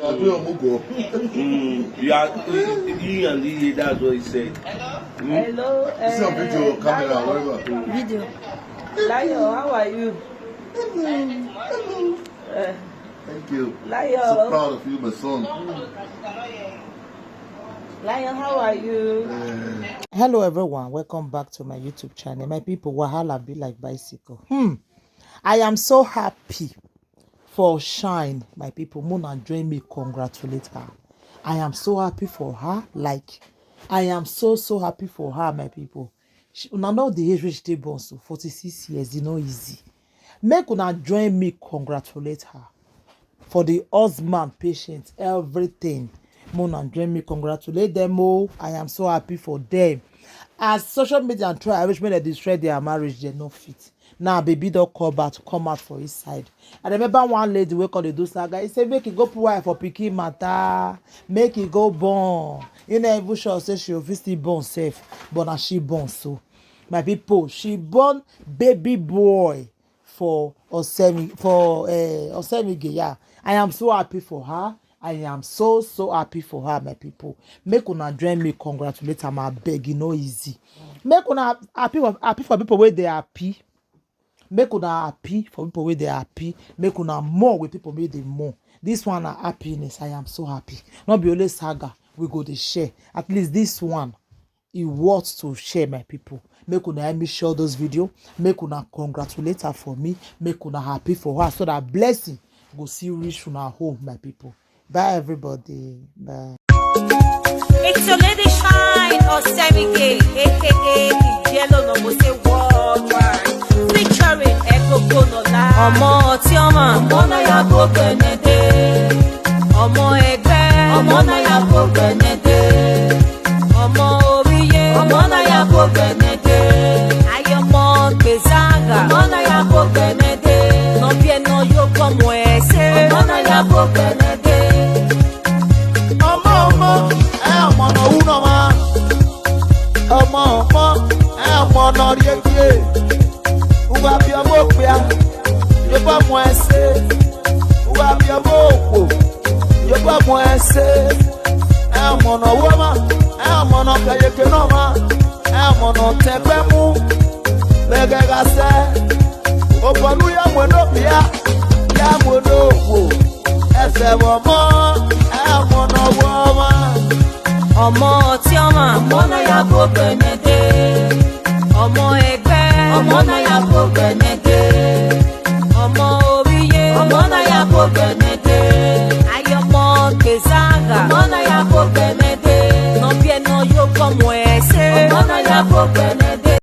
You are he and he, that's what he said. Hello. Some video camera, whatever. Video. Lion, how are you? Thank you. Lion. So proud of you, my son. Lion, how are you? Hello everyone, welcome back to my YouTube channel. My people, wahala be like bicycle. I am so happy for Shine, my people. Mona join me, congratulate her. I am so happy for her. Like, I am so happy for her, my people. Una know the age which they born, so 46 years, you know, easy. Make una join me, congratulate her for the husband, patient, everything. Mona join me, congratulate them all. I am so happy for them. As social media and try, I wish me they destroy their marriage, they no fit. Now baby don't come back to come out for his side. I remember one lady we call the do saga. He said make it go wife for picky matter, make it go born. You know, even sure say she obviously born safe, but now she born so. My people, she born baby boy for Osemige. Yeah, I am so happy for her. I am so happy for her, my people. Make una join me, congratulate her. I beg, you know, easy. Make una happy for people where they happy. Make una happy for people where they happy. Make una more with people where they more. This one are happiness. I am so happy. Not be only saga. We go to share. At least this one, it wants to share, my people. Make una help me share those videos. Make una congratulate her for me. Make una happy for her so that blessing go see reach from her home, my people. Bye everybody. Bye. It's your lady Shine or Semi-Gay, aka Yellow No Mo Say Worldwide, featuring Eko Konola. Ọmọ tí ọmọ náà yà kó gbẹ̀nẹ̀dẹ̀. Ọmọ ẹgbẹ́ ọmọ náà yà kó gbẹ̀nẹ̀dẹ̀. Ọmọ oríyé ọmọ náà yà kó gbẹ̀nẹ̀dẹ̀. Ayọ̀mọ gbèsàgà ọmọ náà yà kó gbẹ̀nẹ̀dẹ̀. Nọ̀bí ẹ̀ náà yóò kọ́ mọ̀ ẹ́ sẹ́. Ọmọ náà yà kó gbẹ̀nẹ̀dẹ̀. Ọmọ nọrí ẹgbẹ́ wúwa bí ọmọ òpìá yóò mọ ẹsẹ̀ wúwa bí ọmọ òpò yóò mọ ẹsẹ̀ ọmọ nà wọ́mà ọmọ nà kẹyẹkẹ náà má ọmọ nà tẹgbẹ́ mú lẹ́gẹ̀gà sẹ́ òpònú yà mọ̀ ní òpìá yà mọ̀ ní òpò ẹsẹ̀ wọ̀ mọ́ ọmọ nà wọ́mà. Ọmọ tí ọmọ náà yà kó gbẹ̀nẹ̀dẹ̀. Ọmọ ẹgbẹ́ ọmọ náà yà kó gbẹ̀nẹ̀dẹ̀. Ọmọ oríyé ọmọ náà yà kó gbẹ̀nẹ̀dẹ̀. Ayọ̀mọ gbèsàgà ọmọ náà yà kó gbẹ̀nẹ̀dẹ̀. Nọ̀bí ẹ̀ náà yóò kọ́ mọ̀ ẹ́ sẹ́. Ọmọ náà yà kó gbẹ̀nẹ̀dẹ̀.